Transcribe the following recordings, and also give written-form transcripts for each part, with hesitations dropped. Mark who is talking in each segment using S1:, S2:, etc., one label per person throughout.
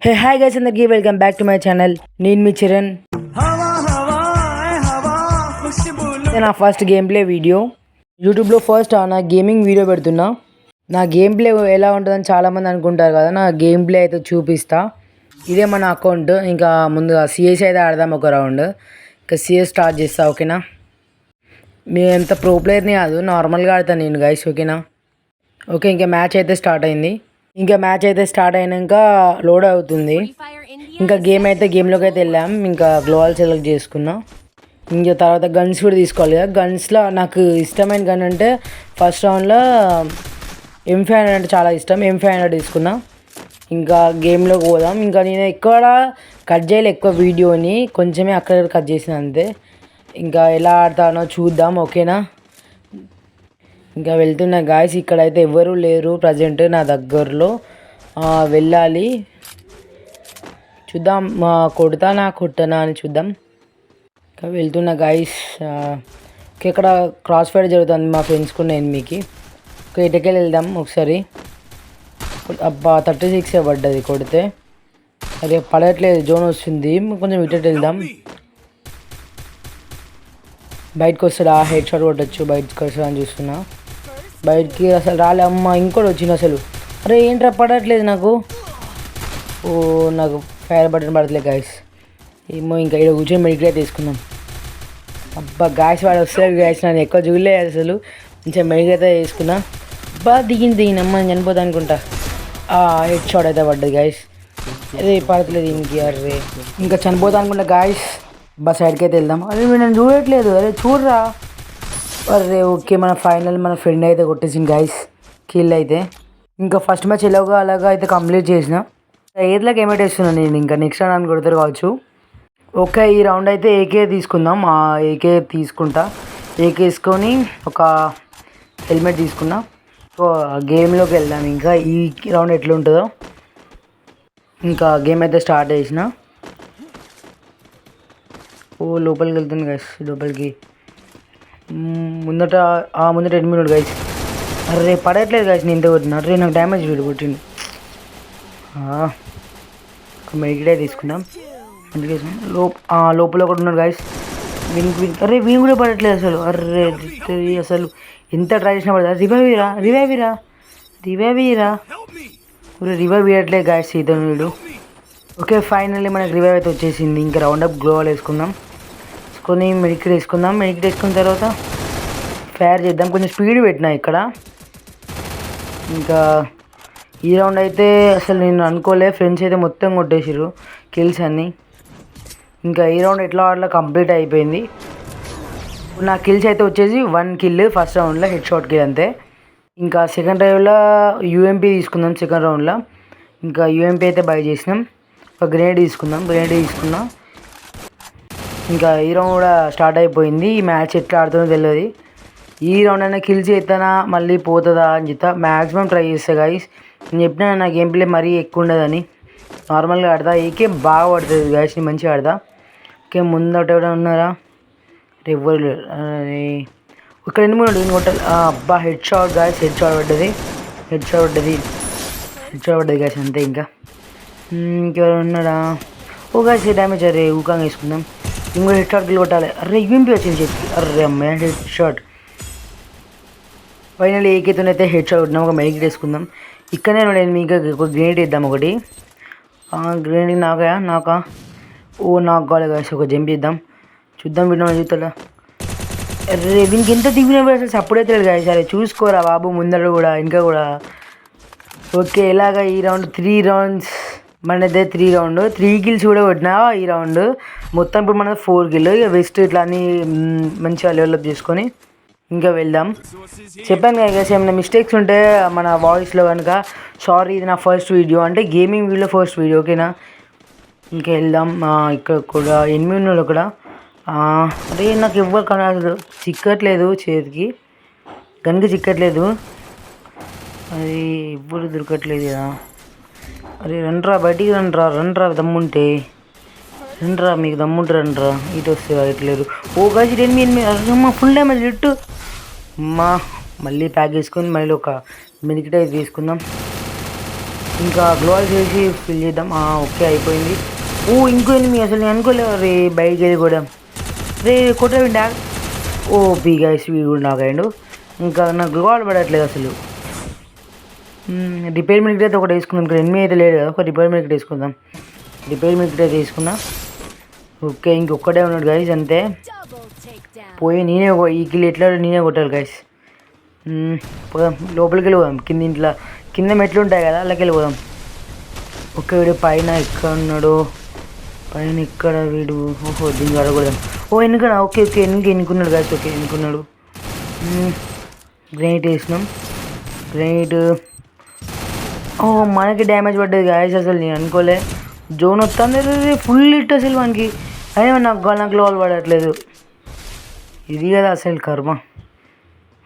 S1: Hey hi guys, అందరికీ welcome back to my channel. నేను మీ చరణ్. నా ఫస్ట్ గేమ్ ప్లే వీడియో యూట్యూబ్లో ఫస్ట్ నా గేమింగ్ వీడియో పెడుతున్నా. నా గేమ్ ప్లే ఎలా ఉంటుందని చాలామంది అనుకుంటారు కదా. నా గేమ్ ప్లే అయితే చూపిస్తా. ఇదే మన అకౌంట్. ఇంకా ముందుగా సిఎస్ అయితే ఆడదాం ఒక రౌండ్. ఇంకా సిఎస్ స్టార్ట్ చేస్తా, ఓకేనా. మేము ఎంత ప్రో ప్లేయర్ని కాదు, నార్మల్గా ఆడతాను నేను గైస్, ఓకేనా. ఓకే, ఇంకా మ్యాచ్ అయితే స్టార్ట్ అయింది. అయినాక లోడ్ అవుతుంది. ఇంకా గేమ్లోకి అయితే వెళ్ళాం. ఇంకా గ్లోవల్ సెలెక్ట్ చేసుకున్నా. ఇంకా తర్వాత గన్స్ కూడా తీసుకోవాలి కదా. గన్స్లో నాకు ఇష్టమైన గన్ అంటే ఫస్ట్ రౌండ్లో M500 అంటే చాలా ఇష్టం. M500 తీసుకున్నా. ఇంకా గేమ్లోకి పోదాం. ఇంకా నేను ఎక్కువ కట్ చేయలే ఎక్కువ వీడియోని, కొంచెమే అక్కడ కట్ చేసిన అంతే. ఇంకా ఎలా ఆడతానో చూద్దాం, ఓకేనా. ఇంకా వెళ్తున్నా గాయస్. ఇక్కడైతే ఎవరు లేరు ప్రజెంట్ నా దగ్గరలో. వెళ్ళాలి, చూద్దాం. కొట్టనా అని చూద్దాం. ఇంకా వెళ్తున్నా గాయస్. ఇక్కడ క్రాస్ ఫైర్ జరుగుతుంది మా ఫ్రెండ్స్కు ఎనిమికి. ఇటుకెళ్ళి వెళ్దాం ఒకసారి. అబ్బా 36 పడ్డది కొడితే. అరే పడట్లేదు, జోన్ వస్తుంది. కొంచెం ఇటు వెళ్దాం. బయటకు వస్తాడు, హెడ్ షాట్ కొట్టచ్చు. బయటకు వస్తాడని చూస్తున్నా. బయటికి అసలు రాలే. అమ్మ ఇంకోటి వచ్చింది అసలు. అరే ఏంట్రా పడట్లేదు నాకు. నాకు ఫైర్ బటన్ పడట్లేదు గాయస్. ఏమో ఇంకా ఇక్కడ కూర్చొని మెడికేట్ తీసుకుందాం. అబ్బా గాయస్ వాడు వస్తాడు గాయస్. నన్ను ఎక్కువ చూడలేదు అసలు. మంచిగా మెడికేట్ తీసుకున్నా. అబ్బా దిగింది అమ్మ, చనిపోతా అనుకుంటా. హెడ్ షాట్ అయితే పడ్డది గాయస్. అదే పడట్లేదు ఇంకి. అరే ఇంకా చనిపోతా అనుకుంటా గాయస్. సైడ్కి అయితే వెళ్దాం. అరే నేను చూడట్లేదు. అరే చూడరా. అరే ఓకే, మన ఫ్రెండ్ అయితే కొట్టేసింది గాయస్ కిల్ అయితే. ఇంకా ఫస్ట్ మ్యాచ్ అలాగా అయితే కంప్లీట్ చేసిన. ఏదిలాగా ఏమైతే వేస్తున్నాను నేను. ఇంకా నెక్స్ట్ రౌండ్ కొడతారు కావచ్చు. ఓకే, ఈ రౌండ్ అయితే ఏకే తీసుకుందాం. ఏకే తీసుకుంటా. ఏకే వేసుకొని ఒక హెల్మెట్ తీసుకున్నా. సో గేమ్లోకి వెళ్దాం. ఇంకా ఈ రౌండ్ ఎట్లుంటుందో. ఇంకా గేమ్ అయితే స్టార్ట్ చేసిన. లోపలికి వెళ్తుంది గైస్. లోపలికి ముందట ఎనిమిది గైస్. అరే పడట్లేదు గైస్. నేను ఇంత కొట్టిన. అరే నాకు డ్యామేజ్ వీడు కొట్టిండు. మెడికేట్ తీసుకుందాం. లోపల ఒకటి ఉన్నాడు గైస్. అరే వీని కూడా పడట్లేదు అసలు. అరే అసలు ఎంత ట్రై చేసినా పడదు. రివైవ్ ఇవ్వట్లేదు గైస్ ఇతను వీడు. ఓకే, ఫైనల్లీ మనకి రివైవ్ అయితే వచ్చేసింది. ఇంకా రౌండ్ అప్ గ్లోవల్ వేసుకుందాం. మెడికేట్ వేసుకున్న తర్వాత ఫైర్ చేద్దాం. కొంచెం స్పీడ్ పెట్టినా ఇక్కడ. ఇంకా ఈ రౌండ్ అయితే అసలు నేను అనుకోలే. ఫ్రెండ్స్ అయితే మొత్తం కొట్టేసారు కిల్స్ అన్నీ. ఇంకా ఈ రౌండ్ ఎట్లా కంప్లీట్ అయిపోయింది. నా కిల్స్ అయితే వచ్చేసి 1 కిల్ ఫస్ట్ రౌండ్లో, హెడ్ షాట్ కిల్ అంతే. ఇంకా సెకండ్ రౌండ్లో UMP తీసుకుందాం. సెకండ్ రౌండ్లో ఇంకా UMP అయితే బై చేసినాం. ఒక గ్రెనేడ్ తీసుకున్నా. ఇంకా ఈ రౌండ్ కూడా స్టార్ట్ అయిపోయింది. ఈ మ్యాచ్ ఎట్లా ఆడుతుందో తెలియదు. ఈ రౌండ్ అయినా కిల్స్ చేస్తానా మళ్ళీ పోతుందా అని చెప్తా. మ్యాక్సిమం ట్రై చేస్తా గైస్. నేను చెప్పినా నా గేమ్ ప్లే మరీ ఎక్కువ ఉండదని. నార్మల్గా ఆడతా. ఏకే బాగా పడుతుంది గైస్. నేను మంచిగా ఆడతా. ఓకే, ముందట ఎవరైనా ఉన్నారా? ఎవ్వరు లేరు. ఇక్కడ ఎన్ని మూడు కొట్టాలి. అబ్బా head shot guys. Head shot పడ్డది గైస్ అంతే. ఇంకా ఇంకెవరు ఉన్నారా? Guys damage. అరే ఊకంగా వేసుకుందాం. ఇంకో హెడ్ షాట్ కిల్ కొట్టాలి. అరే UMP వచ్చింది చెప్పి. అరే అమ్మాయి హెడ్ షాట్. ఫైనల్ ఏకైతేనైతే హెడ్ షాట్ కొట్టినాం. ఒక మెడికేట్ వేసుకుందాం. ఇక్కడనే నేను మీకు ఒక గ్రెనేడ్ ఇద్దాం. ఒకటి గ్రెనేడ్ నాకా నాకు కావాలి కాసి. ఒక జంప్ ఇద్దాం. చూద్దాం వీడియో చూస్తాడా. అరే వీనికి ఎంత దిగిన అసలు సపోర్ట్ అయితే లేదు కాదు. సరే చూసుకోరా బాబు, ముందర కూడా ఇంకా కూడా. ఓకే, ఇలాగా ఈ రౌండ్ 3 రౌండ్స్ మనదే. 3 కిల్స్ కూడా కొట్టినా ఈ రౌండ్ మొత్తం. ఇప్పుడు మనది 4 కిల్. ఇక వెస్ట్ ఇట్లా అన్నీ మంచిగా డెవలప్ చేసుకొని ఇంకా వెళ్దాం. చెప్పాను కదా ఏమైనా మిస్టేక్స్ ఉంటే మన వాయిస్లో కనుక సారీ, ఇది నా ఫస్ట్ వీడియో అంటే గేమింగ్ వీడియో ఫస్ట్ వీడియో, ఓకేనా. ఇంకా వెళ్దాం. ఇక్కడ కూడా 8 ఉన్నాడు అక్కడ. అదే నాకు ఎవ్వరు కనదు, చిక్కట్లేదు చేతికి, గన్కి చిక్కట్లేదు. అది ఎవ్వరు దొరకట్లేదు కదా. అరే రండ్రా బయటికి, రండ్రా దమ్ముంటే రండ్రా. మీకు దమ్ముంటే రండ్రా. ఇటు వస్తే రావట్లేదు. గాజీ 8 అమ్మా ఫుల్ డ్యామేజ్ ఇట్టు. అమ్మా మళ్ళీ ప్యాక్ చేసుకొని మళ్ళీ ఒక మెడికేట్ అయితే తీసుకుందాం. ఇంకా గ్లోవల్ చేసి ఫిల్ చేద్దాం. ఓకే అయిపోయింది. ఇంకో ఎనిమి అసలు నేను అనుకోలేదు రే బైక్ ఏది కూడా రే కొట్టండి. పీ గైస్ వీడు కూడా నాకైండు. ఇంకా నాకు గ్లోవల్ పడట్లేదు అసలు. రిపేర్ మినిట్ అయితే ఒకటి వేసుకుందాం. ఇక్కడ ఎనిమిది అయితే లేదు కదా, ఒక రిపేర్ మినిట్ వేసుకుందాం. రిపేర్ మినిట్ అయితే తీసుకున్నా. ఓకే ఇంకొక్కటే ఉన్నాడు గైస్ అంతే. పోయి నేనే ఈ కిల్ ఎట్లా నేనే కొట్టాలి గైస్. పోదాం లోపలికి వెళ్ళి పోదాం. కింద మెట్లు ఉంటాయి కదా అలాగే వెళ్ళి పోదాం. ఓకే వీడు పైన ఎక్కడ ఉన్నాడు, పైన ఇక్కడ వీడు. దీనికి అడగకూడదాం. ఎన్నుకడా ఓకే ఎన్నుకున్నాడు గైస్. ఓకే ఎన్నుకున్నాడు. గ్రెనేట్ వేసినాం. గ్రెనేట్ మనకి డ్యామేజ్ పడ్డది గాయస్. అసలు నేను అనుకోలే జోన్ వస్తుంది ఫుల్ హిట్ అసలు మనకి. అయినా నాకు లోల్ పడట్లేదు. ఇది కదా అసలు కర్మ.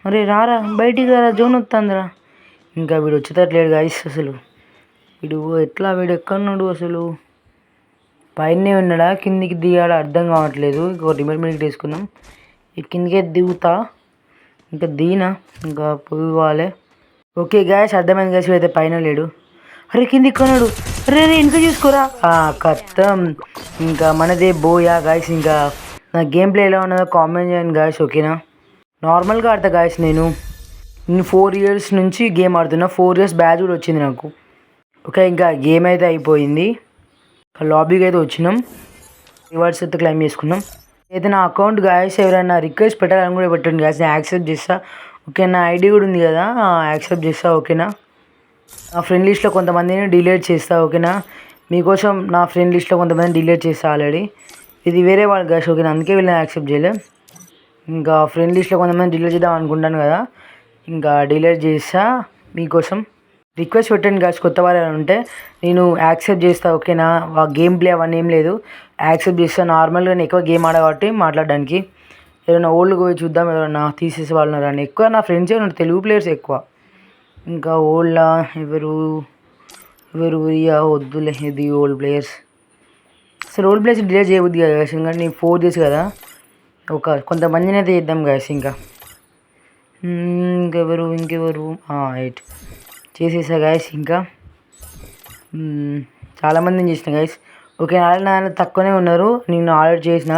S1: అరే రారా బయటికి రారా, జోన్ వస్తుందిరా. ఇంకా వీడు వచ్చేటట్లేడు గాయస్. అసలు వీడు ఎక్కడున్నాడు అసలు. పైనే ఉన్నాడా కిందికి దిగాడా అర్థం కావట్లేదు. ఇంకో రిమైండ్ తీసుకుందాం. ఈ కిందికే దిగుతా. ఇంకా దీనా ఇంకా పోవాలి. ఓకే గాయస్ అర్థమైంది గాయస్. అయితే పైన లేడు. అరే కింది ఇక్కన్నాడు. అరే ఇంకా చూసుకోరా. కత్తం ఇంకా మనదే బోయా గాయస్. ఇంకా నా గేమ్ ప్లే ఎలా ఉన్నదో కామెంట్ చేయండి గాయస్. ఓకేనా నార్మల్గా ఆడతా గాయస్. నేను 4 years నుంచి గేమ్ ఆడుతున్నా. 4 years బ్యాచ్ కూడా వచ్చింది నాకు. ఓకే ఇంకా గేమ్ అయితే అయిపోయింది. లాబీకి అయితే వచ్చినాం. రివార్డ్స్ అయితే క్లైమ్ చేసుకున్నాం. అయితే నా అకౌంట్ గాయస్ ఎవరైనా రిక్వెస్ట్ పెట్టాలని కూడా పెట్టండి గాయస్. నేను యాక్సెప్ట్ చేస్తా. ఓకే నా ఐడి కూడా ఉంది కదా, యాక్సెప్ట్ చేస్తా. ఓకేనా నా ఫ్రెండ్ లిస్ట్లో కొంతమందిని డిలీట్ చేస్తా. ఓకేనా మీకోసం నా ఫ్రెండ్ లిస్ట్లో కొంతమందిని డిలీట్ చేస్తా ఆల్రెడీ. ఇది వేరే వాళ్ళు గాయస్. ఓకేనా అందుకే వీళ్ళని యాక్సెప్ట్ చేయలే. ఇంకా ఫ్రెండ్ లిస్ట్లో కొంతమంది డిలీట్ చేద్దాం అనుకుంటాను కదా, ఇంకా డిలీట్ చేస్తా. మీకోసం రిక్వెస్ట్ పెట్టండి గాయస్. కొత్త వాళ్ళు ఉంటే నేను యాక్సెప్ట్ చేస్తా. ఓకేనా గేమ్ ప్లే అవన్నీ ఏం లేదు, యాక్సెప్ట్ చేస్తా. నార్మల్గా నేను ఎక్కువ గేమ్ ఆడ కాబట్టి మాట్లాడడానికి. ఏదైనా ఓల్డ్ పోయి చూద్దాం, ఎవరైనా తీసేసే వాళ్ళు ఉన్నారని. ఎక్కువ నా ఫ్రెండ్సే ఉన్నారు, తెలుగు ప్లేయర్స్ ఎక్కువ. ఇంకా ఓల్డ్లా ఎవరు వద్దులే. ఇది ఓల్డ్ ప్లేయర్స్. అసలు ఓల్డ్ ప్లేయర్స్ డిలీట్ చేయబుద్ది కదా గాయస్. ఇంకా నేను 4 days కదా, కొంతమందిని అయితే చేద్దాం గాయస్. ఇంకెవరు రైట్ చేసేసా గాయస్. ఇంకా చాలామందిని చేసిన గాయస్. ఓకే నాన్న తక్కువనే ఉన్నారు, నేను ఆర్డర్ చేసిన.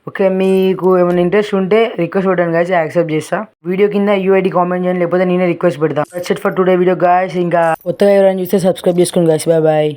S1: ఓకే మీకు ఏమైనా ఇంట్రెస్ట్ ఉంటే రిక్వెస్ట్ పెట్టండి గాయస్, యాక్సెప్ట్ చేస్తా. వీడియో కింద యూఐడి కామెంట్ చేయండి, లేకపోతే నేనే రిక్వెస్ట్ పెడతాను. That's it for today video guys. ఇంకా కొత్తగా ఎవరైనా చూస్తే సబ్స్క్రైబ్ చేసుకోండి గాయస్. బాయ్.